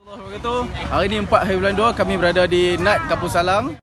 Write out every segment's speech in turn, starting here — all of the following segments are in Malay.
Hari ini 4 hari bulan 2 kami berada di NAT Kampung Salam.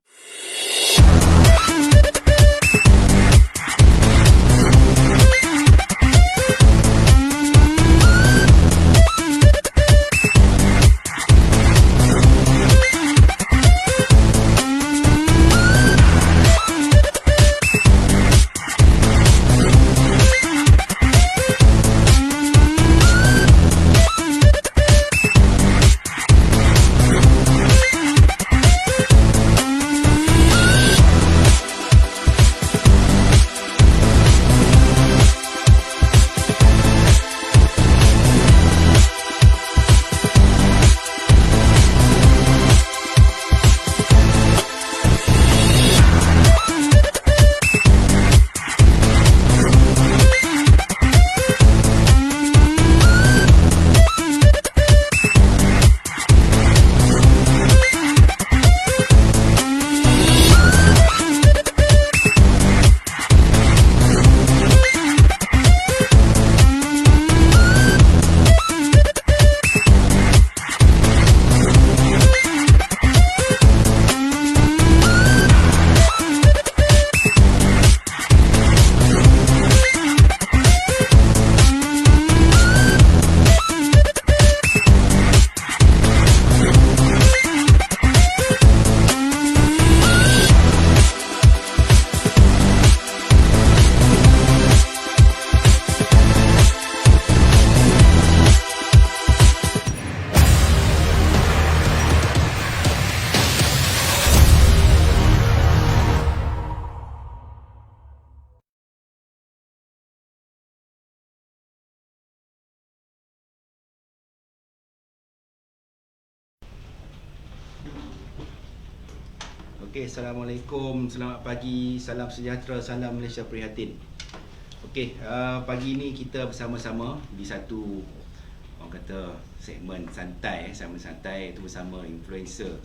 Okey, Assalamualaikum, selamat pagi, salam sejahtera, salam Malaysia Prihatin. Okey, pagi ni kita bersama-sama di satu orang kata segmen santai, segmen santai itu bersama influencer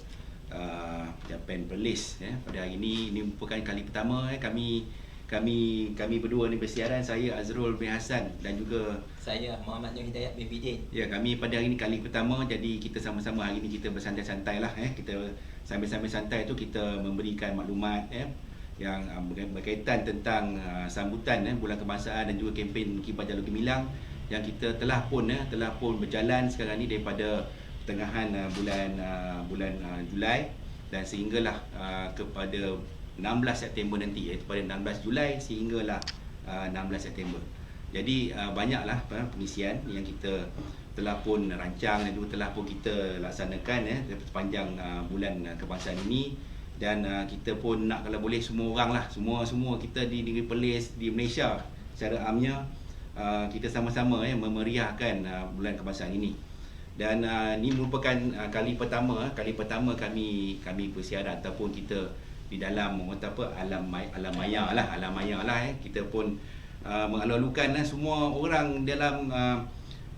Japan Perlis. Pada hari ini merupakan kali pertama kami berdua ni bersiaran. Saya Azrul bin Hassan dan juga saya Muhammad Nur Hidayat bin Bidin. Ya, kami pada hari ini kali pertama, jadi kita sama-sama hari ini kita bersantai-santai lah. Kita sambil-sambil santai tu kita memberikan maklumat yang berkaitan tentang sambutan bulan kebangsaan dan juga kempen Kibar Jalur Gemilang yang kita telah pun berjalan sekarang ni daripada pertengahan bulan Julai dan sehinggalah kepada 16 September nanti, iaitu pada 16 Julai sehinggalah 16 September. Jadi banyaklah pengisian yang kita telah pun rancang dan juga telah pun kita laksanakan sepanjang bulan kebangsaan ini. Dan kita pun nak, kalau boleh semua orang lah, semua kita di negeri Perlis, di Malaysia secara amnya, kita sama-sama memeriahkan bulan kebangsaan ini. Dan ini merupakan kali pertama kami bersiaran ataupun kita di dalam alam maya lah. Kita pun mengalu-alukan semua orang dalam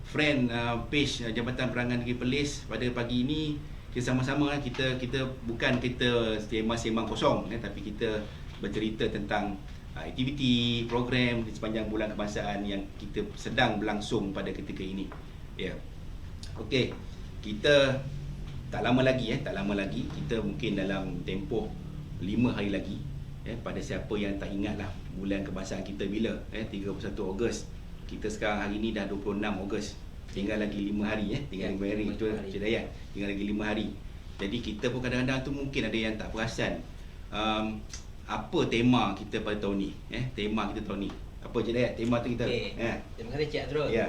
friend page Jabatan Perangan Negeri Perlis pada pagi ini. Kita sama-sama kita bukan kita sembang kosong, tapi kita bercerita tentang aktiviti, program di sepanjang bulan kebangsaan yang kita sedang berlangsung pada ketika ini. Ya. Okey. Kita tak lama lagi kita mungkin dalam tempoh 5 hari lagi, pada siapa yang tak ingat lah bulan kebangsaan kita bila 31 Ogos. Kita sekarang hari ni dah 26 Ogos. Tinggal lagi 5 hari tinggal 5 hari, betul Cik Dayat, tinggal lagi 5 hari. Jadi kita pun kadang-kadang tu mungkin ada yang tak perasan apa tema kita pada tahun ni. Tema kita tahun ni apa, Cik Dayat? Tema tu kita Terima kasih Cik Azrul. Ya.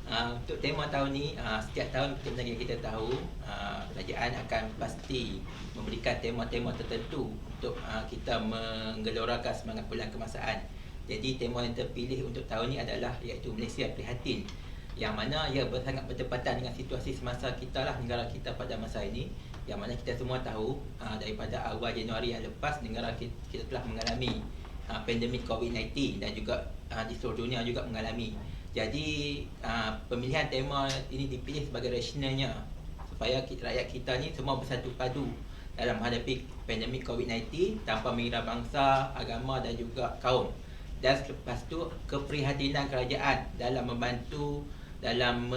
Untuk tema tahun ni, setiap tahun sebenarnya kita tahu kerajaan akan pasti memberikan tema-tema tertentu untuk kita menggelorakan semangat bulan kebangsaan. Jadi tema yang terpilih untuk tahun ni adalah iaitu Malaysia Prihatin, yang mana ia sangat bertepatan dengan situasi semasa kita lah, negara kita pada masa ini, yang mana kita semua tahu daripada awal Januari yang lepas negara kita telah mengalami pandemik COVID-19 dan juga di seluruh dunia juga mengalami. Jadi pemilihan tema ini dipilih sebagai rasionalnya supaya rakyat kita ni semua bersatu padu dalam menghadapi pandemik COVID-19 tanpa mengira bangsa, agama dan juga kaum. Dan lepas tu keprihatinan kerajaan dalam membantu dalam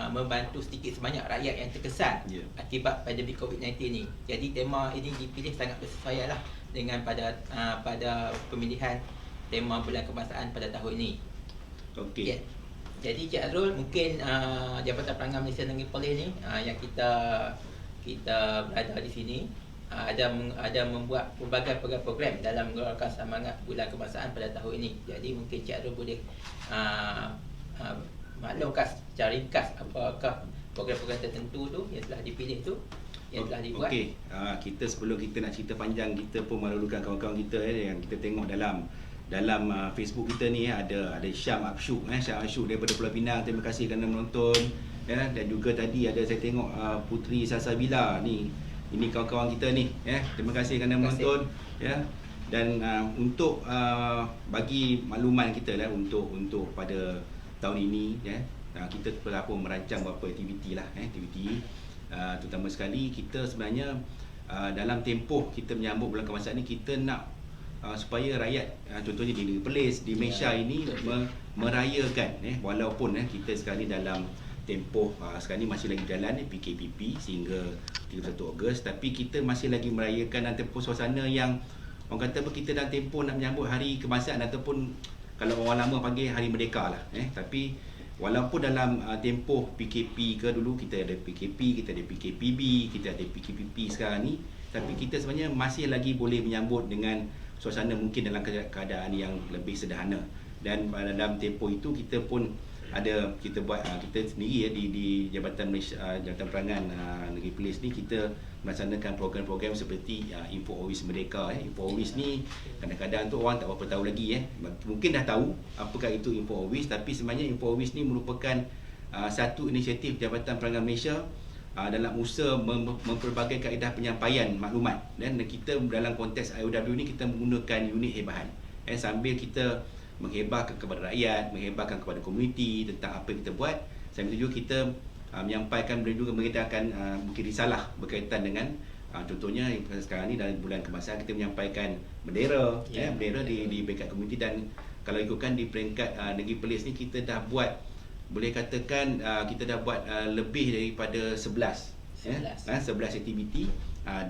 membantu sedikit sebanyak rakyat yang terkesan akibat pandemik COVID-19 ni. Jadi tema ini dipilih sangat bersesuaian lah dengan pada pemilihan tema Bulan Kebangsaan pada tahun ini. Okey. Jadi Cik Azrul, mungkin Jabatan Perangai Malaysia Negeri Perlis ni yang kita berada di sini ada membuat pelbagai program dalam menggelarkan semangat Bulan Kebangsaan pada tahun ini. Jadi mungkin Cik Azrul boleh maklumkan secara ringkas apakah program-program tertentu tu yang telah dipilih tu, yang telah dibuat. Okey, kita sebelum kita nak cerita panjang, kita pun malu-malukan kawan-kawan kita yang kita tengok dalam Facebook kita ni ada Syam Absyuk Syam Absyuk daripada Pulau Pinang. Terima kasih kerana menonton dan juga tadi ada saya tengok Putri Salsabila ni. Ini kawan-kawan kita ni terima kasih kerana menonton dan untuk bagi makluman kita lah untuk pada tahun ini kita telah pun merancang beberapa aktiviti lah terutama sekali kita sebenarnya dalam tempoh kita menyambut Bulan Kebangsaan ni kita nak supaya rakyat contohnya di Negeri Perlis, di Malaysia ini merayakan walaupun kita sekarang ni dalam tempoh sekarang ni masih lagi jalan PKPP sehingga 31 Ogos, tapi kita masih lagi merayakan dalam tempoh suasana yang orang kata kita dalam tempoh nak menyambut Hari Kebangsaan ataupun kalau orang lama panggil Hari Merdeka lah tapi walaupun dalam tempoh PKP ke dulu kita ada PKP, kita ada PKPB, kita ada PKPP sekarang ni, tapi kita sebenarnya masih lagi boleh menyambut dengan suasana mungkin dalam keadaan yang lebih sederhana. Dan dalam tempoh itu kita pun ada kita buat kita sendiri di Jabatan Malaysia Jabatan Perangan Negeri Perlis ni kita melaksanakan program-program seperti Info Always Merdeka. Info Always ni kadang-kadang tu orang tak berapa tahu lagi mungkin dah tahu apakah itu Info Always, tapi sebenarnya Info Always ni merupakan satu inisiatif Jabatan Perangan Malaysia dalam usaha mempelbagai kaedah penyampaian maklumat, dan kita dalam konteks IOW ni kita menggunakan unit hebahan sambil kita menghebahkan kepada rakyat, menghebahkan kepada komuniti tentang apa yang kita buat. Sambil itu juga kita menyampaikan, boleh juga mengedarkan mungkin risalah berkaitan dengan contohnya sekarang ni dalam Bulan Kebangsaan kita menyampaikan bendera bendera di peringkat komuniti, dan kalau ikutkan di peringkat Negeri Perlis ni kita dah buat, boleh katakan kita dah buat lebih daripada 11 aktiviti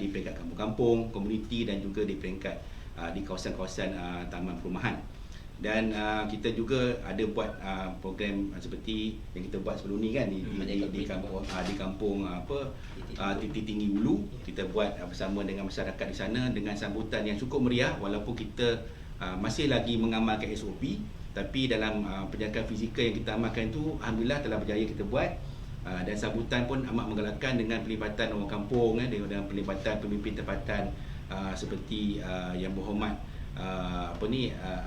di peringkat kampung-kampung, komuniti dan juga di peringkat di kawasan-kawasan taman perumahan. Dan kita juga ada buat program seperti yang kita buat sebelum ni kan di kampung Titik Tinggi Ulu. Kita buat bersama dengan masyarakat di sana dengan sambutan yang cukup meriah walaupun kita masih lagi mengamalkan SOP, tapi dalam penjagaan fizikal yang kita amalkan itu alhamdulillah telah berjaya kita buat. Dan sambutan pun amat menggalakkan dengan pelibatan orang kampung dengan pelibatan pemimpin tempatan seperti Yang Berhormat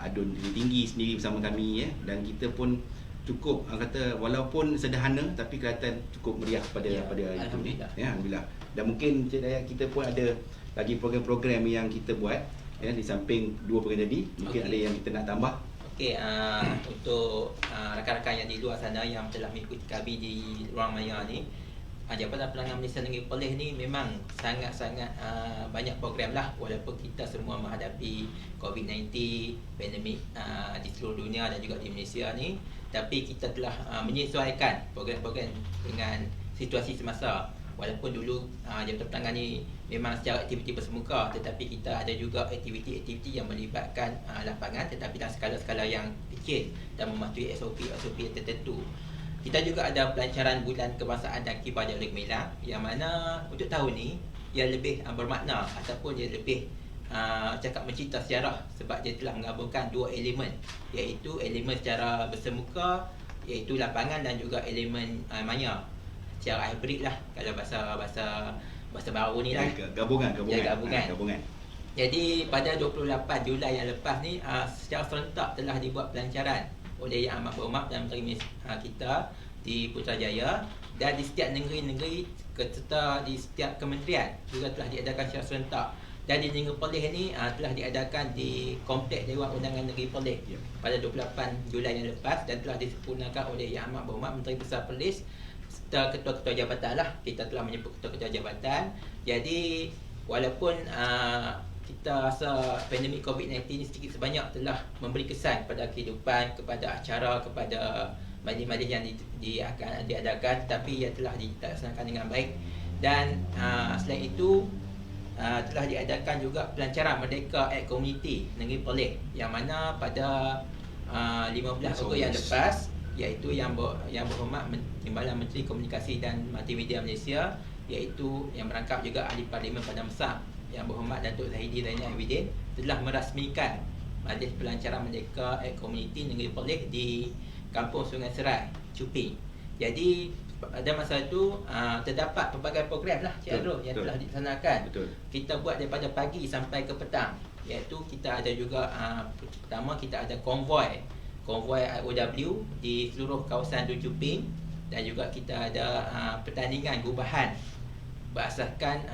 Adun Tinggi sendiri bersama kami dan kita pun cukup kata walaupun sederhana tapi kelihatan cukup meriah pada Alhamdulillah. Alhamdulillah. Dan mungkin Cik Dayat kita pun ada lagi program-program yang kita buat di samping dua program tadi, mungkin ada yang kita nak tambah. Okey, untuk rakan-rakan yang di luar sana yang telah mengikuti kami di ruang maya ni, Jabatan Perangai Malaysia Negeri Perlis ni memang sangat-sangat banyak program lah, walaupun kita semua menghadapi COVID-19 pandemik di seluruh dunia dan juga di Malaysia ni, tapi kita telah menyesuaikan program-program dengan situasi semasa. Walaupun dulu Jabatan Perangai ni memang secara aktiviti bersemuka, tetapi kita ada juga aktiviti-aktiviti yang melibatkan lapangan tetapi dalam skala-skala yang kecil dan mematuhi SOP yang tertentu. Kita juga ada pelancaran Bulan Kebangsaan dan Kibar Dialog Gemilang yang mana untuk tahun ni ia lebih bermakna ataupun ia lebih cakap mencerita sejarah sebab dia telah menggabungkan dua elemen, iaitu elemen secara bersemuka iaitu lapangan dan juga elemen maya secara hybrid lah kalau bahasa baru ni lah. Gabungan. Jadi pada 28 Julai yang lepas ni secara serentak telah dibuat pelancaran oleh Yang Amat Berhormat dan Menteri kita di Putrajaya, dan di setiap negeri-negeri serta di setiap kementerian juga telah diadakan secara serentak. Dan di Negeri Perlis ni telah diadakan di Kompleks Dewan Undangan Negeri Perlis pada 28 Julai yang lepas dan telah disempurnakan oleh Yang Amat Berhormat Menteri Besar Perlis serta ketua-ketua jabatan lah. Kita telah menyebut ketua-ketua jabatan. Jadi walaupun kita rasa pandemik COVID-19 ni sedikit sebanyak telah memberi kesan kepada kehidupan, kepada acara, kepada majlis-majlis yang akan diadakan, tapi ia telah dilaksanakan dengan baik. Dan selain itu telah diadakan juga pelancaran Merdeka at Community Negeri Perlis, yang mana pada 15 Ogos yang lepas, iaitu yang berhormat Timbalan Menteri Komunikasi dan Multimedia Malaysia, iaitu yang merangkap juga Ahli Parlimen Padang Besar yang berhormat Datuk Zahidi Zainal Abidin, telah merasmikan majlis pelancaran Merdeka at Community Negeri Perlis di Kampung Sungai Serai, Chuping. Jadi pada masa itu terdapat pelbagai program lah Cik Adro yang telah dilaksanakan. Kita buat daripada pagi sampai ke petang, iaitu kita ada juga pertama kita ada konvoi IOW di seluruh kawasan Chuping, dan juga kita ada pertandingan gubahan masakan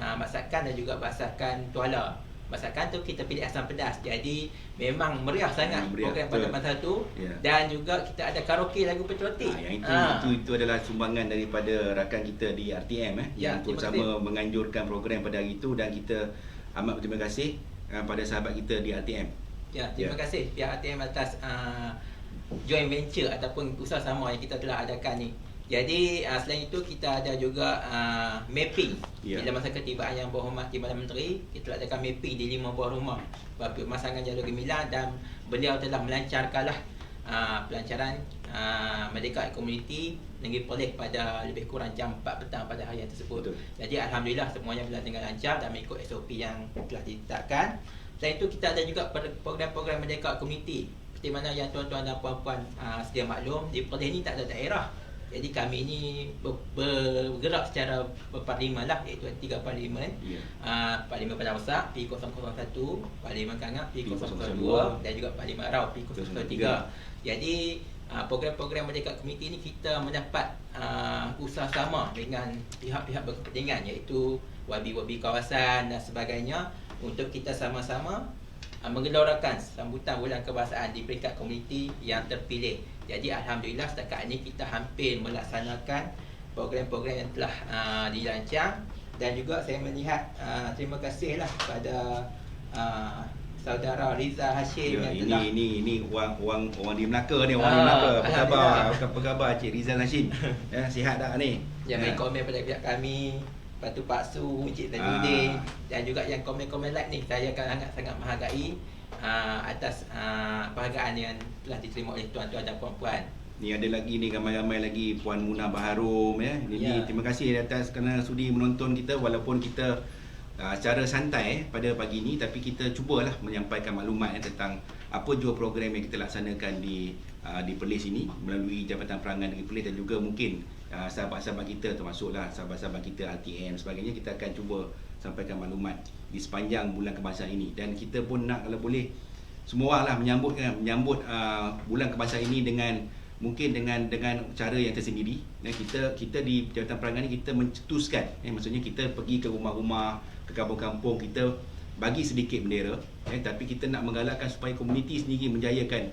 dan juga masakan tuala. Masakan tu kita pilih asam pedas. Jadi memang meriah sangat program pada masa tu. Dan juga kita ada karaoke lagu patriotik. Itu adalah sumbangan daripada rakan kita di RTM yang bersama menganjurkan program pada hari itu, dan kita amat berterima kasih pada sahabat kita di RTM. Terima kasih pihak RTM atas joint venture ataupun usaha sama yang kita telah adakan ni. Jadi selain itu kita ada juga mapping bila masa ketibaan Yang Berhormat Timbalan Menteri. Kita telah adakan mapping di 5 buah rumah pemasangan jalur gemilang, dan beliau telah melancarkanlah pelancaran Merdeka Community Negeri Perlis pada lebih kurang jam 4 petang pada hari tersebut. Jadi alhamdulillah semuanya berjalan dengan lancar dan mengikut SOP yang telah ditetapkan. Selain itu kita ada juga program-program Merdeka Community. Seperti mana yang tuan-tuan dan puan-puan sedia maklum, di Perlis ni tak ada daerah. Jadi kami ini bergerak secara berparlimen lah, iaitu 3 parlimen. Parlimen Padang Besar P001, Parlimen Kangap P002, dan juga Parlimen Arau P003. Jadi program-program Merdeka Community ini kita mendapat usaha sama dengan pihak-pihak berkepentingan, iaitu wabi-wabi kawasan dan sebagainya, untuk kita sama-sama menggelorakan sambutan bulan kebangsaan di peringkat komuniti yang terpilih. Jadi alhamdulillah setakat ini kita hampir melaksanakan program-program yang telah dirancang. Dan juga saya melihat terima kasihlah kepada saudara Riza Hashim yang telah ini orang di Melaka ni, orang di Melaka. Apa khabar Cik Riza Hashim? Sihat tak ni? Yang komen pada pihak kami, lepas tu Pak Su, Cik Tajudin, dan juga yang komen-komen like ni, saya akan sangat menghargai atas penghargaan yang telah diterima oleh tuan-tuan dan puan-puan. Ni ada lagi ni, ramai-ramai lagi Puan Munah Baharum terima kasih atas kerana sudi menonton kita, walaupun kita secara santai pada pagi ni, tapi kita cubalah menyampaikan maklumat tentang apa jua program yang kita laksanakan di Perlis ini melalui Jabatan Perangan Negeri Perlis, dan juga mungkin sahabat-sahabat kita, termasuklah sahabat-sahabat kita RTM sebagainya, kita akan cuba sampaikan maklumat di sepanjang bulan kebangsaan ini. Dan kita pun nak, kalau boleh, semua lah menyambut bulan kebangsaan ini dengan cara yang tersendiri. Kita di Jabatan Perangan ni kita mencetuskan, maksudnya kita pergi ke rumah-rumah, ke kampung-kampung, kita bagi sedikit bendera, tapi kita nak menggalakkan supaya komuniti sendiri menjayakan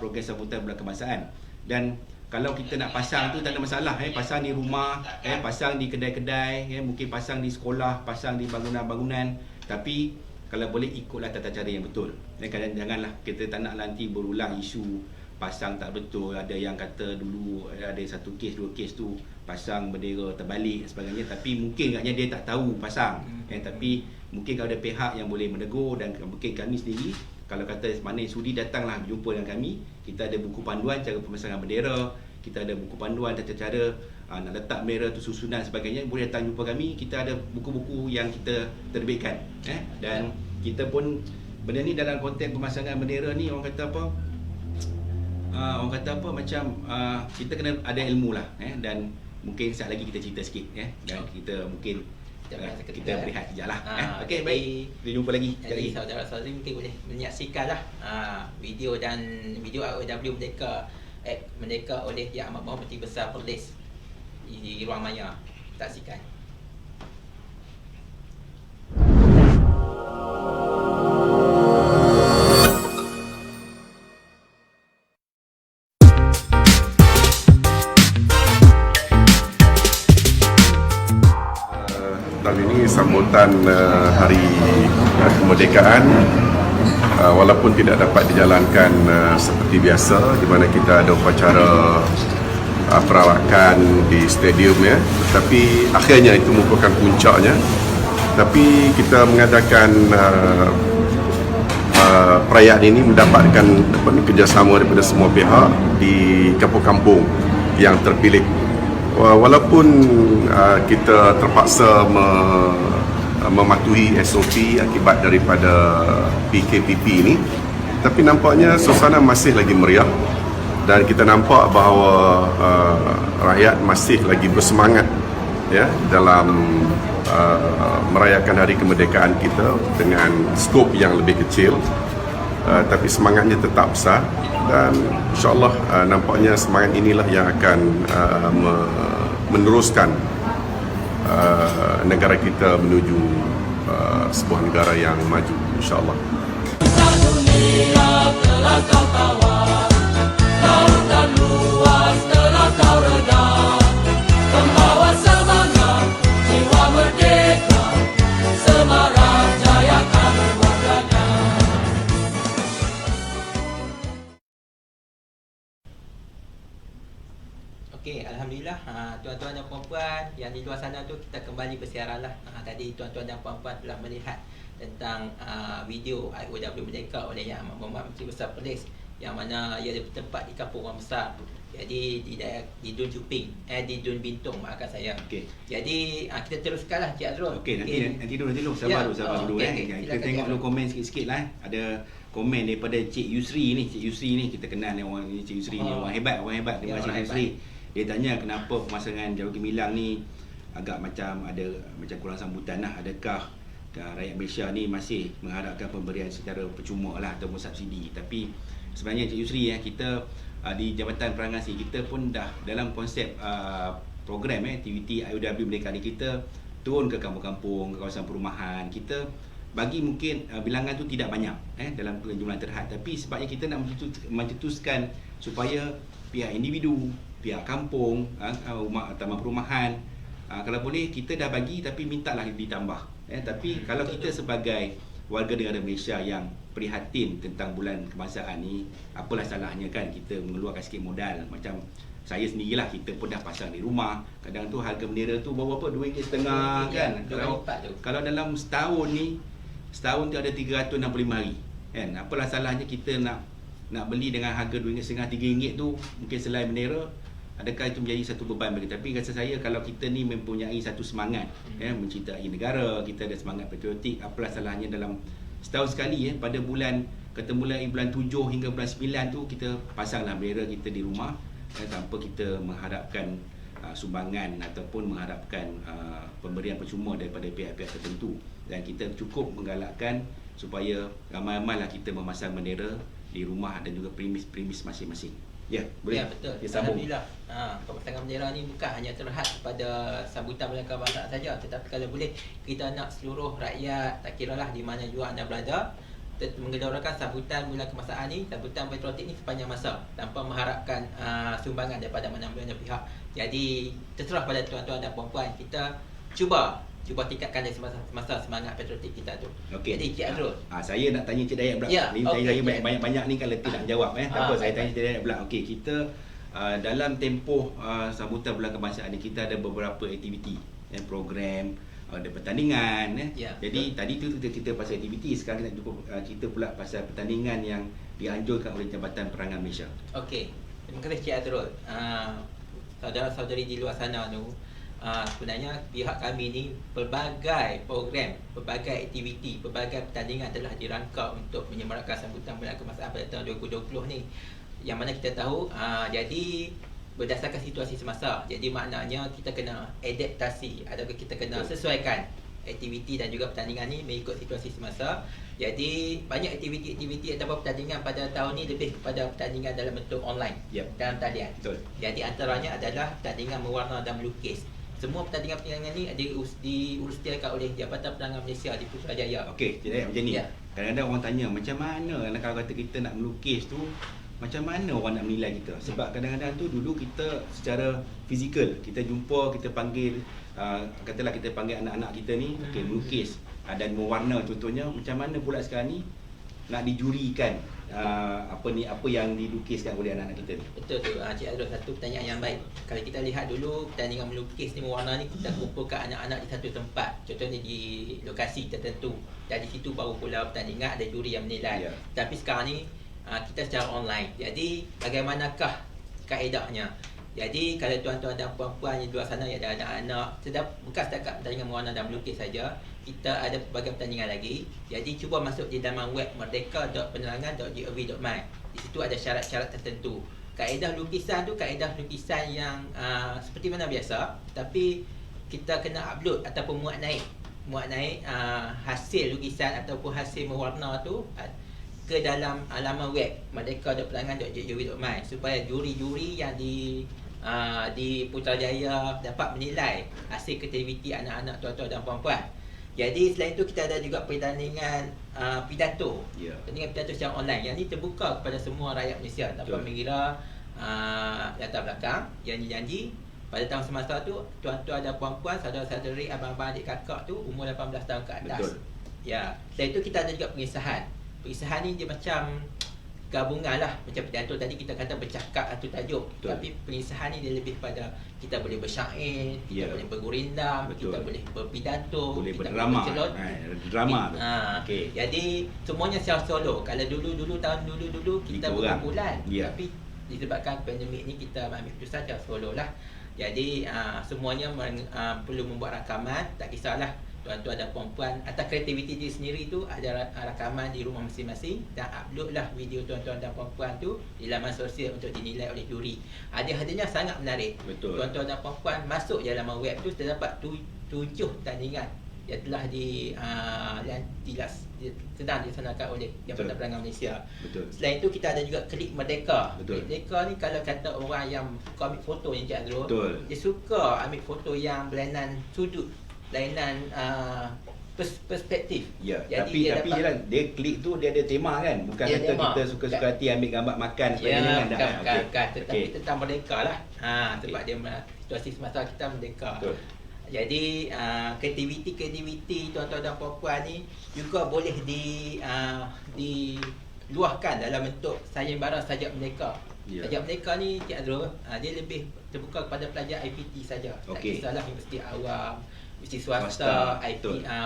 program sambutan bulan kebangsaan. Dan kalau kita nak pasang tu tak ada masalah, pasang di rumah, pasang di kedai-kedai, mungkin pasang di sekolah, pasang di bangunan-bangunan, tapi kalau boleh ikutlah tata cara yang betul. Janganlah kita tak nak nanti berulang isu pasang tak betul. Ada yang kata dulu ada 1 kes 2 kes tu pasang bendera terbalik dan sebagainya, tapi mungkin agaknya dia tak tahu pasang. Tapi mungkin kalau ada pihak yang boleh menegur, dan mungkin kami sendiri kalau kata mana yang sudi, datanglah berjumpa dengan kami. Kita ada buku panduan cara pemasangan bendera, kita ada buku panduan tata cara nak letak bendera tu, susunan sebagainya. Boleh datang jumpa kami, kita ada buku-buku yang kita terbitkan. Dan kita pun benda ni dalam konteks pemasangan bendera ni, orang kata apa, macam kita kena ada ilmu lah, dan mungkin sekejap lagi kita cerita sikit, dan kita mungkin kita berehat sekejap lah. Okey, baik, kita jumpa lagi. Jadi saudara-saudari mungkin boleh menyaksikan lah video IOW Merdeka oleh Yang Amat Berhormat Menteri Besar Perlis di ruang maya. Saksikan. Tahun ini sambutan Hari Kemerdekaan walaupun tidak dapat dijalankan seperti biasa, di mana kita ada upacara perarakan di stadium ya, tetapi akhirnya itu merupakan puncaknya. Tapi kita mengadakan perayaan ini mendapatkan kerjasama daripada semua pihak di kampung-kampung yang terpilih. Walaupun kita terpaksa mematuhi SOP akibat daripada PKPP ini, tapi nampaknya suasana masih lagi meriah dan kita nampak bahawa rakyat masih lagi bersemangat ya dalam merayakan hari kemerdekaan kita dengan skop yang lebih kecil, tapi semangatnya tetap besar dan insyaAllah nampaknya semangat inilah yang akan meneruskan negara kita menuju sebuah negara yang maju insyaAllah. Dunia telah kau tawar, lautan luas telah kau reda, membawa semangat jiwa merdeka, semarak jayakan warganya. Okey, alhamdulillah tuan-tuan dan puan-puan yang di luar sana tu kita kembali bersiaran lah. Tadi tuan-tuan dan puan-puan telah melihat tentang video IOW Merdeka oleh Yang Amat Berhormat Menteri Besar Perlis yang mana ia bertempat di Kampung Orang Besar. Jadi di Dun Juping, di Dun Bintong, maafkan saya. Okey. Jadi kita teruskanlah Cik Azrul. Okey, nanti dulu sabar dulu okey, kita tengok dulu komen sikit-sikit lah. Ada komen daripada Cik Yusri ni. Cik Yusri ni kita kenal ni, orang ni Cik Yusri ni orang hebat. Terima kasih Cik Yusri. Dia tanya kenapa pemasangan Jalur Gemilang ni agak macam kurang sambutan lah. Adakah rakyat Malaysia ni masih mengharapkan pemberian secara percuma lah ataupun subsidi? Tapi sebenarnya Cik Yusri kita di Jabatan Perangan Asing kita pun dah dalam konsep program aktiviti IOW Merdeka ni, kita turun ke kampung-kampung, ke kawasan perumahan. Kita bagi mungkin bilangan tu tidak banyak dalam jumlah terhad, tapi sebabnya kita nak mencetuskan supaya pihak individu, pihak kampung, taman perumahan, kalau boleh kita dah bagi tapi mintalah ditambah. Tapi kalau kita sebagai warga negara Malaysia yang prihatin tentang bulan kebangsaan ni, apalah salahnya kan kita mengeluarkan sikit modal. Macam saya sendirilah, kita pun dah pasang di rumah. Kadang tu harga bendera tu berapa? RM2.5 kan. Kalau dalam setahun tu ada 365 hari kan. Apalah salahnya kita nak beli dengan harga RM2.5, RM3 tu, mungkin selain bendera. Adakah itu menjadi satu beban bagi? Tapi rasa saya kalau kita ni mempunyai satu semangat mencintai negara, kita ada semangat patriotik, apalah salahnya dalam setahun sekali pada bulan mulai bulan 7 hingga bulan 9 tu kita pasanglah bendera kita di rumah tanpa kita mengharapkan sumbangan ataupun mengharapkan pemberian percuma daripada pihak-pihak tertentu. Dan kita cukup menggalakkan supaya ramai-ramailah kita memasang bendera di rumah dan juga premis-premis masing-masing. Ya, boleh. Ya, betul. Disambung. Alhamdulillah. Pemasangan bendera ni bukan hanya terhad pada sambutan bulan kebangsaan saja, tetapi kalau boleh kita nak seluruh rakyat, tak kiralah di mana juga anda berada, menggelorakan sambutan bulan kebangsaan ni, sambutan patriotik ni sepanjang masa tanpa mengharapkan sumbangan daripada mana-mana pihak. Jadi terserah pada tuan-tuan dan puan-puan, kita cuba tingkatkan dari semasa semangat patriotik kita tu. Okey. Jadi Cik Azrul, saya nak tanya Cik Dayak pula. Ya, Ni okey, saya Cik. banyak ni kan letih nak jawab Tak apa, saya baik, tanya Cik Dayak pula. Okey, kita dalam tempoh sambutan bulan kebangsaan ni kita ada beberapa aktiviti, program, ada pertandingan Ya, Jadi tadi tu kita cerita pasal aktiviti, sekarang kita cerita pula pasal pertandingan yang dianjurkan oleh Jabatan Perangan Malaysia. okey. Terima kasih Cik Azrul. Saudara-saudari di luar sana tu, sebenarnya pihak kami ni pelbagai program, pelbagai aktiviti, pelbagai pertandingan telah dirangka untuk menyemarakkan sambutan bulan kebangsaan pada tahun 2020 ni. Yang mana kita tahu jadi berdasarkan situasi semasa. Jadi maknanya kita kena adaptasi ataupun kita kena sesuaikan aktiviti dan juga pertandingan ni mengikut situasi semasa. Jadi banyak aktiviti ataupun pertandingan pada tahun ni lebih kepada pertandingan dalam bentuk online, dalam talian. Betul. Jadi antaranya adalah pertandingan mewarna dan melukis. Semua pertandingan-pertandingan ni diuruskan oleh Jabatan Perangan Malaysia di Putrajaya. Okey, Cik Dayak macam ni. Ya. Kadang-kadang orang tanya macam mana kalau kata kita nak melukis tu, macam mana orang nak menilai kita? Sebab kadang-kadang tu dulu kita secara fizikal, kita jumpa, kita panggil katalah kita panggil anak-anak kita ni melukis dan mewarna contohnya. Macam mana pula sekarang ni nak dijurikan apa yang dilukiskan oleh anak-anak kita ni. Betul tu, Cik Azrul, satu pertanyaan yang baik. Kalau kita lihat dulu pertandingan melukis ni mewarna ni, kita kumpulkan anak-anak di satu tempat, contohnya di lokasi tertentu, dan di situ baru pula pertandingan ada juri yang menilai. Tapi sekarang ni kita secara online. Jadi bagaimanakah kaedahnya? Jadi kalau tuan-tuan dan puan-puan di luar sana yang ada anak-anak, bukan setakat pertandingan mewarna dan melukis saja, kita ada pelbagai pertandingan lagi. Jadi cuba masuk di laman web merdeka.penerangan.gov.my. Di situ ada syarat-syarat tertentu. Kaedah lukisan tu kaedah lukisan yang seperti mana biasa, tapi kita kena upload ataupun muat naik hasil lukisan ataupun hasil mewarna tu ke dalam laman web merdeka.penerangan.gov.my supaya juri-juri yang di Putrajaya dapat menilai hasil kreativiti anak-anak, tuan-tuan dan puan-puan. Jadi selain itu kita ada juga pertandingan pidato. Pertandingan pidato secara online. Yang ini terbuka kepada semua rakyat Malaysia tanpa mengira latar belakang, janji-janji. Pada tahun semasa tu, tuan-tuan dan puan-puan, saudara-saudari, abang-abang, adik kakak tu umur 18 tahun ke atas. Ya. Selain itu kita ada juga pengisahan. Pengisahan ni dia macam gabungan lah. Macam pidato tadi kita kata bercakap atau tajuk. Tapi pengisahan ni dia lebih pada kita boleh bersyair, kita boleh bergurindam, kita boleh berpidato, boleh kita berdrama, bercelot. drama tu. Jadi semuanya secara solo. Kalau dulu tahun dulu kita berkumpulan. Tapi disebabkan pandemik ni kita ambil keputusan secara solo lah. Jadi semuanya perlu membuat rakaman. Tak kisahlah tuan-tuan dan puan-puan, atas kreativiti diri sendiri tu ada rakaman di rumah masing-masing dan uploadlah video tuan-tuan dan puan-puan tu di laman sosial untuk dinilai oleh juri. Hadiah-hadiahnya sangat menarik. Tuan-tuan dan puan-puan masuk je laman web tu, terdapat 7 tandingan yang telah sedang dilaksanakan oleh Jabatan Penerangan Malaysia. Selain itu kita ada juga klik Merdeka. Klik Merdeka ni kalau kata orang yang suka ambil foto ni, Cik Azrul, dia suka ambil foto yang berlainan sudut, lainan perspektif. Jadi tapi dia klik tu dia ada tema kan, bukan kata tema. Kita suka-suka hati ambil gambar makan sebagainya kan. Tetapi tentang merdeka lah. Sebab dia situasi semasa kita merdeka. Jadi kreativiti tuan-tuan dan puan-puan ni juga boleh diluahkan dalam bentuk sayembara sajak merdeka. Sajak merdeka ni, Cik Azrul, dia lebih terbuka kepada pelajar IPT saja. Tak kisahlah universiti awam, universiti swasta,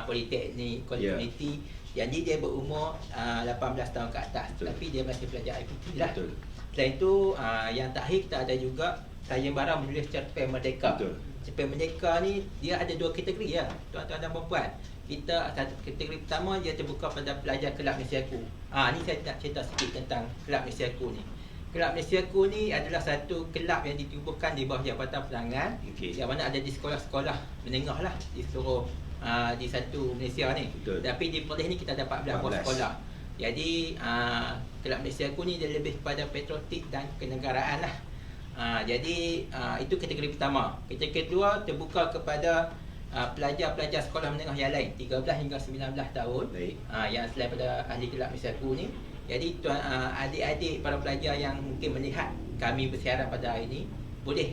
politeknik, community. Jadi dia berumur 18 tahun ke atas. Tapi dia masih pelajar IPT lah. Selain itu, yang terakhir kita ada juga sayembara menulis cerpen merdeka. Cerpen merdeka ni dia ada 2 kategori ya, tuan-tuan dan puan-puan. Kita kategori pertama dia terbuka pada pelajar Kelab Malaysiaku. Ni saya nak cerita sikit tentang Kelab Malaysiaku ni. Kelab Malaysiaku ni adalah satu kelab yang ditubuhkan di bawah Jabatan Penerangan, yang mana ada di sekolah-sekolah menengah lah di seluruh di satu Malaysia ni. Tapi di Perlis ni kita ada 14 buah sekolah. Jadi Kelab Malaysiaku ni dia lebih kepada patriotik dan kenegaraan lah. Jadi itu kategori pertama. Kategori kedua terbuka kepada pelajar-pelajar sekolah menengah yang lain 13 hingga 19 tahun. Yang selain pada ahli Kelab Malaysiaku ni. Jadi adik-adik para pelajar yang mungkin melihat kami bersiaran pada hari ini boleh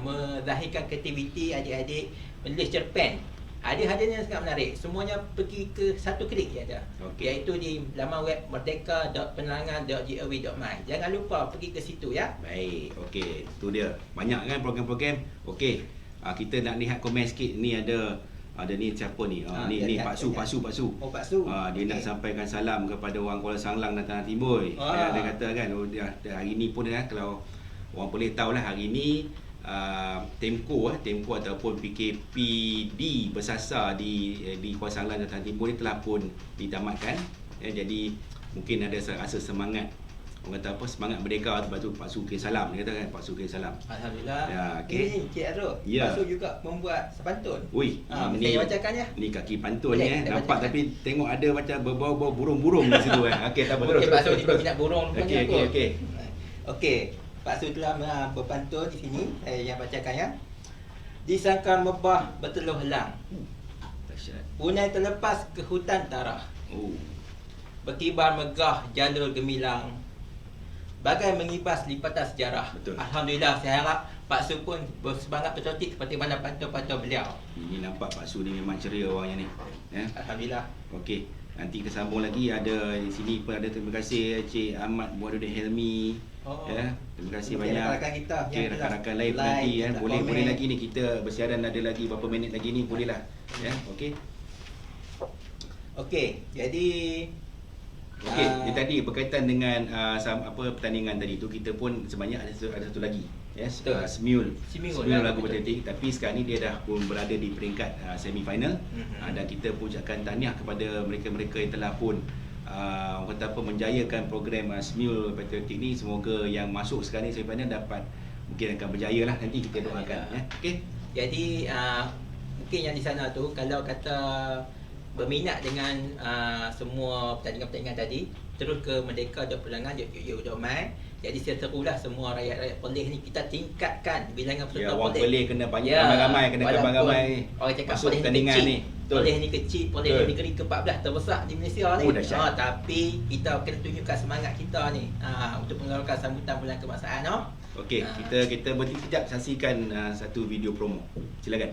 menzahirkan kreativiti adik-adik menulis cerpen. Hadiah-hadiahnya sangat menarik. Semuanya pergi ke satu klik je ada. Iaitu di laman web merdeka.penerangan.gov.my. Jangan lupa pergi ke situ ya. Baik, itu dia. Banyak kan program-program. Kita nak lihat komen sikit. Ni ada ni siapa ni? Ni Pak Su. Oh, Pak Su. Dia nak sampaikan salam kepada orang Kuala Sanglang dan Tanah Timur. Dia kata kan, hari ni pun kalau orang boleh tahu lah, hari ni Temko ataupun PKPD bersasar di Kuala Sanglang dan Tanah Timur ni telah pun ditamatkan. Jadi mungkin ada rasa semangat, orang kata apa, semangat merdeka. Lepas tu Pak Su kirim salam, dia kata kan, Pak Su kirim salam. Alhamdulillah. Ini Cik Azrul, Pak Su juga membuat sepantun. Ni bacakan ya. Ni kaki pantun ni nampak bacakan. Tapi tengok ada macam berbau-bau burung-burung di situ tak apa, terus. Pak Su ni berminat burung. Okey. Pak Su telah berpantun di sini. Saya yang bacakan ya. Disangka mebah berteluh helang, punai terlepas ke hutan tarah. Berkibar megah jalur gemilang, bagai mengibas lipatan sejarah. Alhamdulillah, saya harap Pak Su pun bersemangat patriotik seperti mana pantun-pantun beliau. Ini nampak Pak Su ni memang ceria orangnya ni. Alhamdulillah. Nanti kita sambung lagi, ada di sini pun ada terima kasih Encik Ahmad Buadudin Helmi. Ya, terima kasih banyak. Rakan-rakan kita Okey, yang rakan-rakan lain like, nanti nak boleh komen. lagi ni kita bersiaran ada lagi berapa minit lagi ni bolehlah. Ya, okey. Okey, jadi Okey, dia tadi berkaitan dengan pertandingan tadi tu, kita pun sebenarnya ada satu lagi. Yes, Betul. Smule Smule lagu betul. bertetik, tapi sekarang ni dia dah pun berada di peringkat semi final. Mhm. Dan kita pun ucapkan tahniah kepada mereka-mereka yang telah pun orang kata apa menjayakan program Smule Patriotic ni. Semoga yang masuk sekarang ni semi final dapat mungkin akan berjaya lah, nanti kita doakan ya. Okey. Jadi mungkin yang di sana tu kalau kata berminat dengan semua pertandingan-pertandingan tadi, terus ke Merdeka dok Pelangan dok mai. Jadi seterulah semua rakyat-rakyat Perlis ni kita tingkatkan bilangan Ya, peserta orang Perlis. Perlis kena banyak ramai-ramai, kena walaupun ramai orang cakap masuk Perlis pertandingan kecil, ni. Betul. Perlis ni kecil, Perlis Betul. ni negeri ke-14 terbesar di Malaysia ni. Oh, dahsyat. Tapi kita kena tunjukkan semangat kita ni untuk menggalakkan sambutan bulan kebangsaan. Okey, kita berhenti sekejap saksikan satu video promo. Silakan.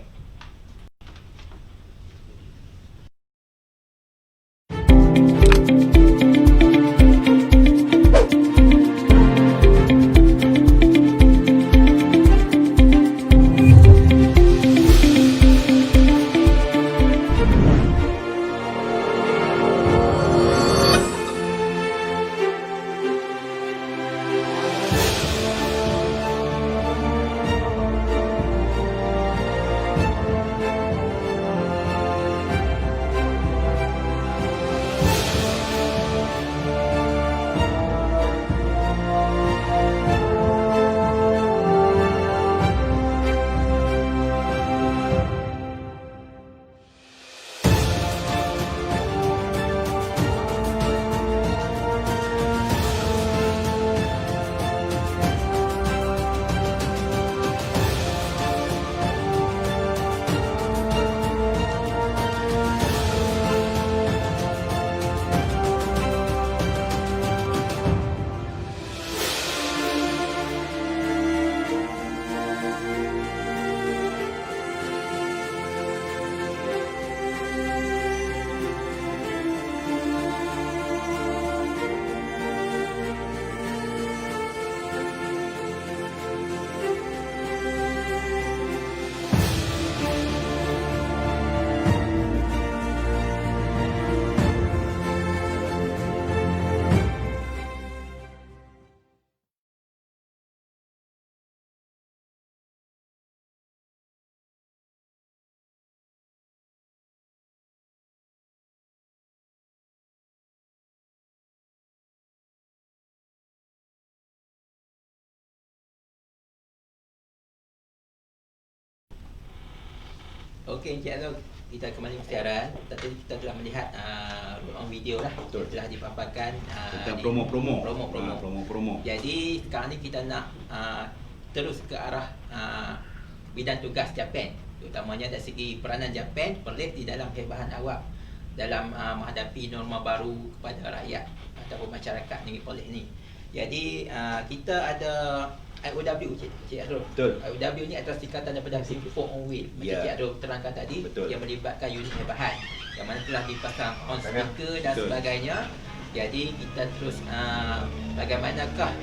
Okey, Encik Azrul, kita kembali bersiaran. Tadi kita telah melihat on video lah. Betul. Telah dipaparkan Tentang di- promo-promo. promo. Jadi sekarang ni kita nak terus ke arah bidang tugas Japan, terutamanya dari segi peranan Japan Perlis di dalam hebahan awak dalam menghadapi norma baru kepada rakyat ataupun masyarakat negeri Perlis ni. Jadi kita ada IOW, Cik Azrul. Betul. IOW ni adalah singkatan daripada Info on Wheel. Macam Ya. Cik Azrul terangkan tadi, Betul. yang melibatkan unit hebahan yang mana telah dipasang on speaker dan Betul. sebagainya. Jadi kita terus bagaimanakah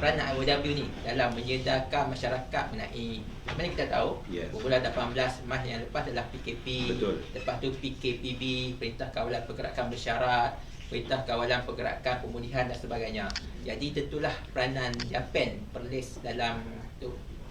peranan IOW ni dalam menyedarkan masyarakat mengenai mana kita tahu Yes. bulan 18 Mac yang lepas adalah PKP. Betul. Lepas tu PKPB, Perintah Kawalan Pergerakan Bersyarat, Perintah Kawalan Pergerakan Pemulihan dan sebagainya. Jadi tentulah peranan Japan Perlis dalam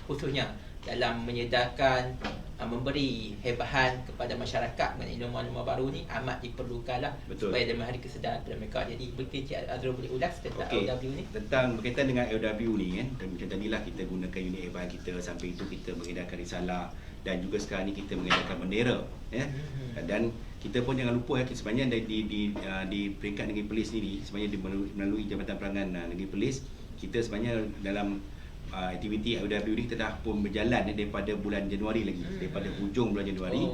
khususnya dalam menyedarkan memberi hebahan kepada masyarakat mengenai norma-norma baru ni amat diperlukanlah. Betul. Supaya ada hari kesedaran kepada mereka. Jadi mungkin Cik Azrul boleh ulas tentang Okey, IOW ni. tentang berkaitan dengan LW ni kan, dan macam tadilah kita gunakan unit hebahan kita, sampai itu kita mengedarkan risalah dan juga sekarang ni kita mengedarkan bendera ya. Dan kita pun jangan lupa ya, sebenarnya di peringkat negeri Perlis ni sebenarnya melalui Jabatan Perangan Negeri Perlis, kita sebenarnya dalam aktiviti IOW ni kita dah pun berjalan daripada bulan Januari lagi, daripada hujung bulan Januari.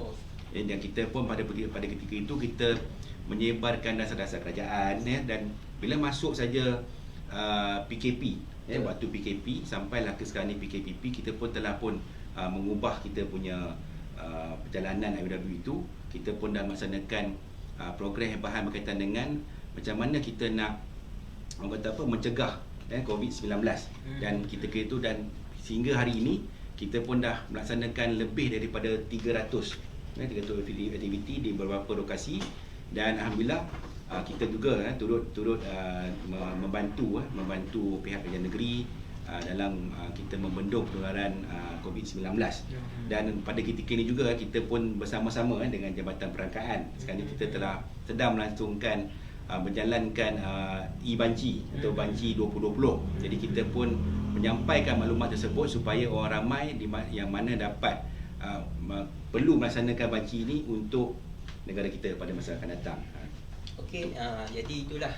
Dan kita pun pada ketika itu kita menyebarkan dasar-dasar kerajaan ya, dan bila masuk saja PKP ya, waktu PKP sampailah ke sekarang ni PKPP, kita pun telah pun mengubah kita punya perjalanan IOW itu. Kita pun dah melaksanakan program hebahan berkaitan dengan macam mana kita nak orang kata apa, mencegah COVID-19 dan kita kira itu, dan sehingga hari ini kita pun dah melaksanakan lebih daripada 300 aktiviti di beberapa lokasi, dan alhamdulillah kita juga turut membantu pihak kerajaan negeri dalam kita membendung penularan COVID-19. Dan pada ketika ini juga kita pun bersama-sama dengan Jabatan Perangkaan, sekarang ini kita telah sedang melangsungkan menjalankan e-banci atau banci 2020. Jadi kita pun menyampaikan maklumat tersebut supaya orang ramai yang mana dapat perlu melaksanakan banci ini untuk negara kita pada masa akan datang. Okey, jadi itulah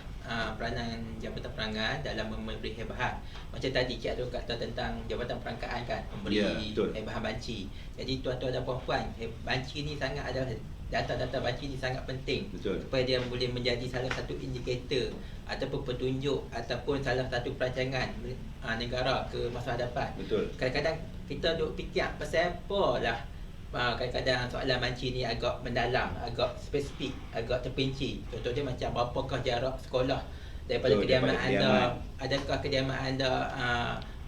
peranan Jabatan Perangkaan dalam memberi hebahan. Macam tadi Cik Adul kata tentang Jabatan Perangkaan kan, memberi hebahan banci. Jadi tuan-tuan dan puan-puan, banci ni sangat adalah data-data banci ni sangat penting. Betul. Supaya dia boleh menjadi salah satu indikator ataupun petunjuk ataupun salah satu perancangan negara ke masa hadapan. Betul. Kadang-kadang kita duk fikir pasal apa lah, kadang-kadang soalan banci ni agak mendalam, agak spesifik, agak terperinci. Contohnya macam berapakah jarak sekolah daripada kediaman anda, adakah kediaman anda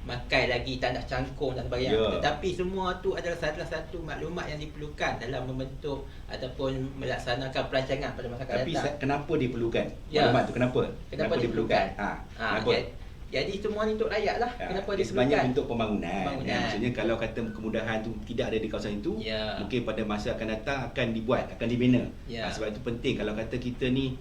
makai lagi tandas cangkung dan sebagainya. Tetapi semua tu adalah salah satu maklumat yang diperlukan dalam membentuk ataupun melaksanakan perancangan pada masa akan datang. Tapi kenapa diperlukan maklumat tu? Kenapa diperlukan? Kenapa? Jadi semua ni untuk rakyat lah. Kenapa diperlukan? Sebenarnya untuk pembangunan. Maksudnya kalau kata kemudahan tu tidak ada di kawasan itu, mungkin pada masa akan datang akan dibuat, akan dibina. Sebab itu penting kalau kata kita ni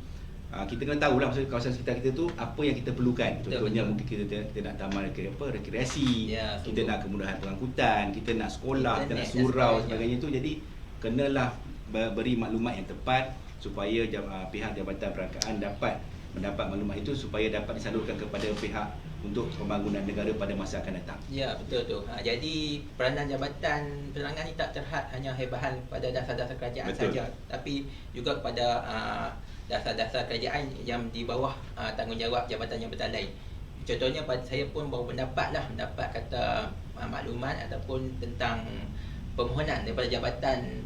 kita kena tahulah maksud kawasan sekitar kita tu apa yang kita perlukan. Contohnya mungkin kita nak taman rekreasi, kita nak kemudahan pengangkutan, kita nak sekolah, kita nak surau sebagainya tu. Jadi kenalah beri maklumat yang tepat supaya pihak Jabatan Perangkaan dapat mendapat maklumat itu supaya dapat disalurkan kepada pihak untuk pembangunan negara pada masa akan datang. Ya, betul tu. Jadi peranan Jabatan Perangkaan ni tak terhad hanya hebahan pada dasar-dasar kerajaan saja, tapi juga kepada dasar-dasar kerajaan yang di bawah tanggungjawab jabatan yang lain. Contohnya saya pun baru mendapat kata maklumat ataupun tentang permohonan daripada Jabatan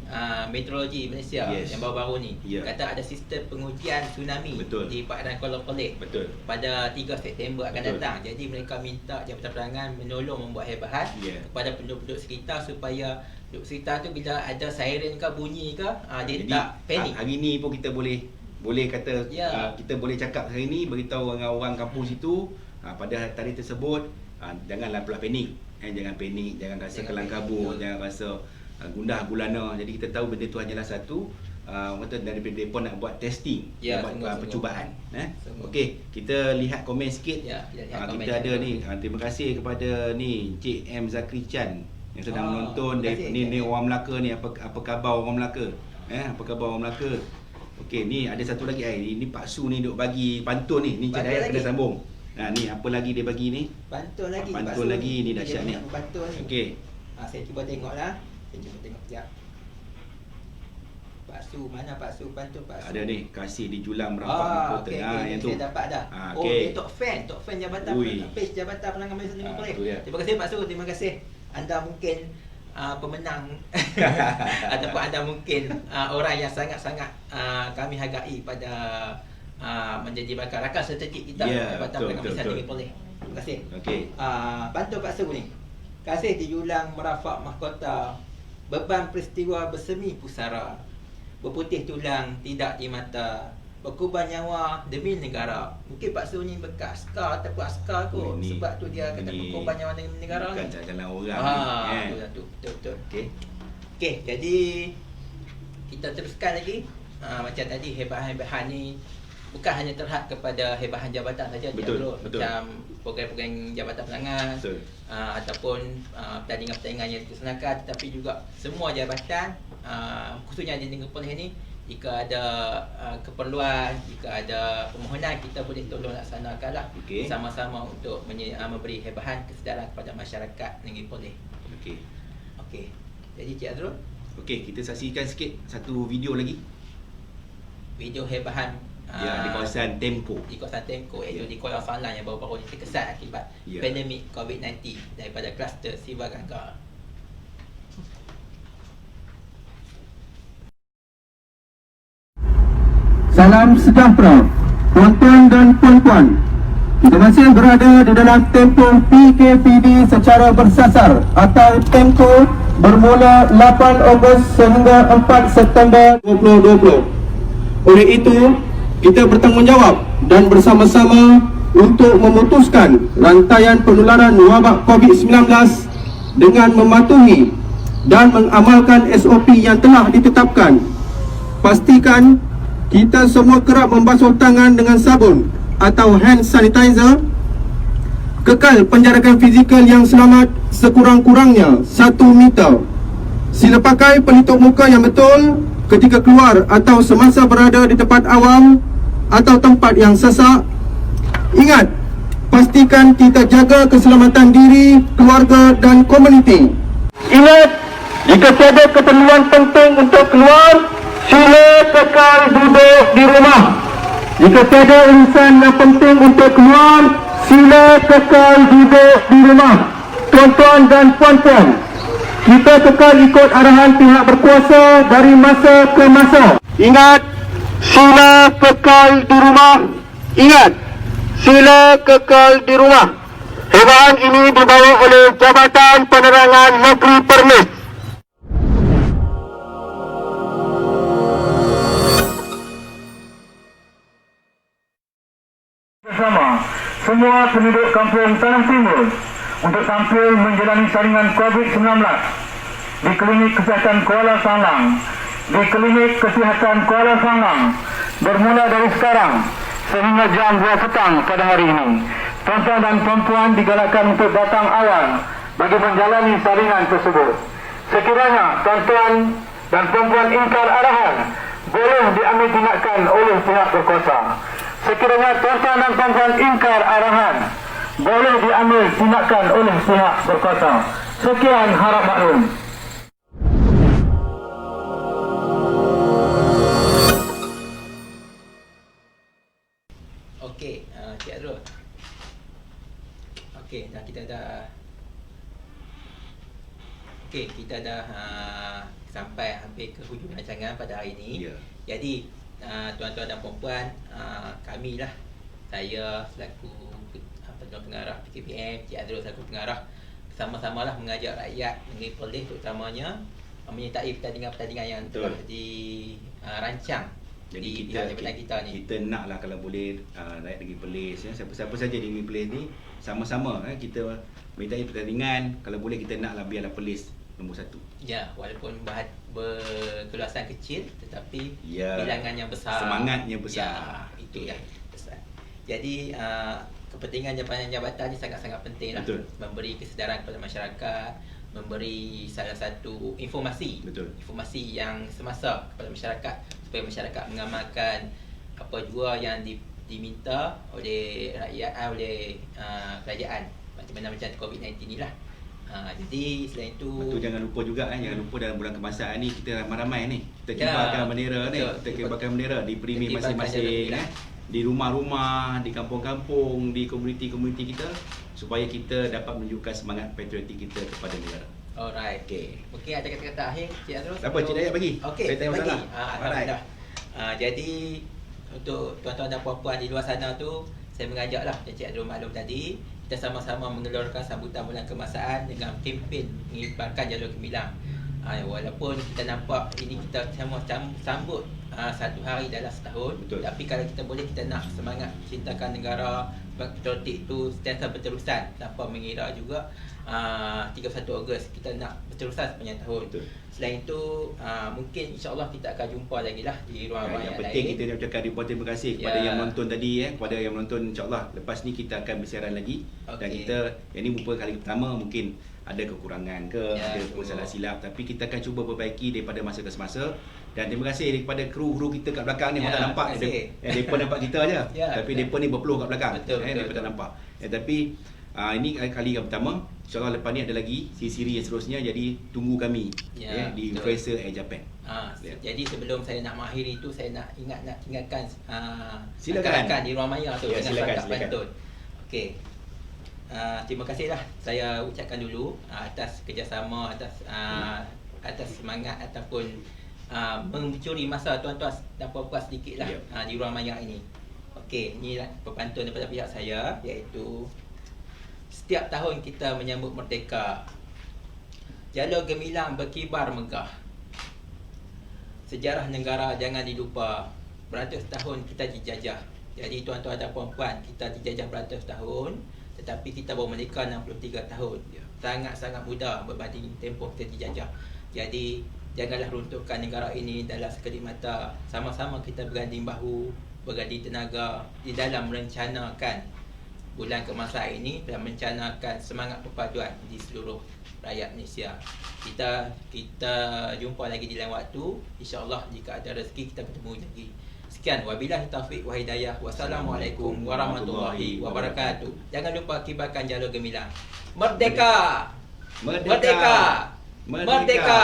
Meteorologi Malaysia yang baru-baru ni. Kata ada sistem pengujian tsunami di Padang Kuala Perlis pada 3 September akan datang. Jadi mereka minta Jabatan Perangkaan menolong membuat hebahan kepada penduduk sekitar supaya penduduk sekitar tu bila ada siren ke bunyi ke dia tak panik. Hari ni pun kita boleh kata kita boleh cakap hari ni, beritahu orang-orang kampung situ pada tarikh tersebut janganlah pula panik. Jangan panik, jangan rasa kelang kabut, jangan rasa gundah gulana. Jadi kita tahu benda tu hanyalah satu daripada mereka nak buat testing, buat percubaan. Okey, kita lihat komen sikit. Kita ada ni, terima kasih kepada ni Encik M Zakri Chan yang sedang menonton. Ni orang Melaka ni, apa khabar orang Melaka? Apa khabar orang Melaka? Okey, ni ada satu lagi ni Pak Su ni duk bagi pantun ni. Ni Cik Dayat kena sambung. Ni apa lagi dia bagi ni? Pantun lagi. Pantun lagi ni dahsyat ni. Okey. Saya cuba tengoklah. Saya cuba tengok sekejap. Pak Su, mana Pak Su pantun Pak Su? Ada ni, kasih di julang merampak kota. Yang tu. Saya dapat dah. Dia top fan Jabatan page Jabatan Perangkaan Malaysia Negeri Perlis. Terima kasih Pak Su, terima kasih. Anda mungkin pemenang ataupun anda mungkin orang yang sangat-sangat kami hargai pada menjadi rakan strategik kita Jabatan Perangkaan Malaysia Negeri Perlis. Terima kasih. Pantun Pak Su ni. Kasih di julang merafak mahkota, beban peristiwa bersemi pusara, berputih tulang tidak di mata, berkorban nyawa demi negara. Mungkin Pak Su ni bekas askar ataupun askar kot, sebab tu dia kata berkorban nyawa demi negara ni. Bukan jalan orang ni. Betul. Okey, jadi kita teruskan lagi. Macam tadi hebahan-hebahan ni bukan hanya terhad kepada hebahan jabatan saja, betul. Macam program-program Jabatan Perangkaan ataupun pertandingan-pertandingan yang dilaksanakan, tetapi juga semua jabatan khususnya di Negeri Perlis ni, jika ada keperluan, jika ada permohonan, kita boleh tolong laksanakanlah sama-sama untuk memberi hebahan kesedaran kepada masyarakat Negeri Perlis. Okey. Jadi Cik Azrul, kita saksikan sikit satu video lagi. Video hebahan di kawasan Temko. Di kawasan Temko, iaitu di Kuala Falang yang baru-baru ini terkesan akibat pandemik COVID-19 daripada kluster Siva Gangga. Salam sejahtera, tuan-tuan dan puan-puan. Kita masih berada di dalam tempoh PKPD secara bersasar atau tempoh bermula 8 Ogos sehingga 4 September 2020. Oleh itu, kita bertanggungjawab dan bersama-sama untuk memutuskan rantaian penularan wabak COVID-19 dengan mematuhi dan mengamalkan SOP yang telah ditetapkan. Pastikan kita semua kerap membasuh tangan dengan sabun atau hand sanitizer. Kekal penjarakan fizikal yang selamat sekurang-kurangnya 1 meter. Sila pakai pelitup muka yang betul ketika keluar atau semasa berada di tempat awam atau tempat yang sesak. Ingat, pastikan kita jaga keselamatan diri, keluarga dan komuniti. Ingat, jika tiada keperluan penting untuk keluar, sila kekal duduk di rumah. Jika tiada urusan yang penting untuk keluar, sila kekal duduk di rumah. Tuan-tuan dan puan-puan, kita kekal ikut arahan pihak berkuasa dari masa ke masa. Ingat, sila kekal di rumah. Ingat, sila kekal di rumah. Himbauan ini dibawa oleh Jabatan Penerangan Negeri Perlis. Bersama semua penduduk kampung Tanah Timur untuk tampil menjalani saringan COVID-19 di Klinik Kesihatan Kuala Sanglang. Di Klinik Kesihatan Kuala Sanglang bermula dari sekarang sehingga jam 2 petang pada hari ini. Tuan-tuan dan puan-puan digalakkan untuk datang awal bagi menjalani saringan tersebut. Sekiranya tuan-tuan dan puan-puan ingkar arahan, boleh diambil tindakan oleh pihak berkuasa. Sekiranya tuan-tuan dan puan-puan ingkar arahan, boleh diambil tindakan oleh pihak berkuasa. Sekian, harap maklum. Okey, Cik Azrul. Okey, kita dah sampai hampir ke hujung rancangan pada hari ini. Ya. Jadi, tuan-tuan dan puan-puan, kami lah, saya selaku pengarah PKPM, Cik Azrul selaku pengarah, sama-sama lah mengajak rakyat negeri Perlis terutamanya menyertai pertandingan-pertandingan yang telah dirancang. Jadi kita naklah kalau boleh rakyat negeri Perlis, siapa-siapa saja di negeri Perlis ni sama-sama kita menyertai pertandingan. Kalau boleh kita naklah biarlah Perlis nombor 1. Ya, walaupun berkeluasan kecil tetapi bilangan yang besar, semangatnya besar. Ya, itu yang besar. Jadi kepentingan jabatan ni sangat-sangat penting lah. Betul. Memberi kesedaran kepada masyarakat, memberi salah satu informasi. Betul. Informasi yang semasa kepada masyarakat supaya masyarakat mengamalkan apa jua yang diminta oleh rakyat, oleh kerajaan macam COVID-19 ni lah. Jadi selain itu, betul, jangan lupa juga jangan lupa dalam bulan kemasan ni kita ramai-ramai ni kita kibarkan bendera ni, kita kibarkan bendera di premi masing-masing di rumah-rumah, di kampung-kampung, di komuniti-komuniti kita supaya kita dapat menunjukkan semangat patriotik kita kepada negara. Alright. Okey. Mungkin ada kata-kata akhir Cik Azrul. Apa Cik Dayat bagi? Okey, saya tanya masalah. Alhamdulillah. Jadi untuk tuan-tuan dan puan-puan di luar sana tu, saya mengajaklah Cik Azrul maklum tadi, kita sama-sama mengelorkan sambutan bulan kemasaan dengan kempen mengibarkan jalur gemilang. Walaupun kita nampak ini kita sama sambut satu hari dalam setahun. Betul. Tapi kalau kita boleh, kita nak semangat cintakan negara patriotik tu sentiasa berterusan tanpa mengira juga 31 Ogos kita nak berterusan sepanjang tahun. Betul. Selain itu mungkin insya-Allah kita akan jumpa lagi lah di ruang-ruang yang lain. Yang penting kita nak ucapkan ribuan terima kasih kepada yang menonton tadi kepada yang menonton. InsyaAllah lepas ni kita akan bersiaran lagi. Dan kita yang ni merupakan kali pertama, mungkin ada kekurangan ke, ada salah silap, tapi kita akan cuba perbaiki daripada masa ke semasa. Dan terima kasih kepada kru-kru kita kat belakang ni, tak nampak mereka nampak kita aja. Tapi mereka ni berpeluh kat belakang. Mereka tak nampak. Tapi ini kali yang pertama. InsyaAllah lepas ni ada lagi siri-siri yang seterusnya. Jadi tunggu kami di Influencer Air Japan. Jadi sebelum saya nak mengakhiri tu, saya nak tinggalkan silakan di Ruang Maya tu dengan silakan. pantun. Okey. Terima kasihlah saya ucapkan dulu atas kerjasama, atas semangat ataupun mencuri masa tuan-tuan dan puan-puan sedikit lah Ya. di ruang maya ini. Okey, inilah pembantuan daripada pihak saya, iaitu setiap tahun kita menyambut Merdeka. Jalur gemilang berkibar megah. Sejarah negara jangan dilupa. Beratus tahun kita dijajah. Jadi tuan-tuan dan puan-puan, kita dijajah beratus tahun, tetapi kita baru merdeka 63 tahun. Sangat-sangat mudah berbanding tempoh kita dijajah. Jadi janganlah runtuhkan negara ini dalam sekelip mata. Sama-sama kita berganding bahu, berganding tenaga di dalam merencanakan bulan kebangsaan ini dan merencanakan semangat perpaduan di seluruh rakyat Malaysia. Kita jumpa lagi di lain waktu. InsyaAllah jika ada rezeki kita bertemu lagi. Sekian, wabillahi taufiq wa hidayah. Wassalamualaikum warahmatullahi wabarakatuh. Jangan lupa kibarkan jalur gemilang. Merdeka! Merdeka! Merdeka! Merdeka! Merdeka!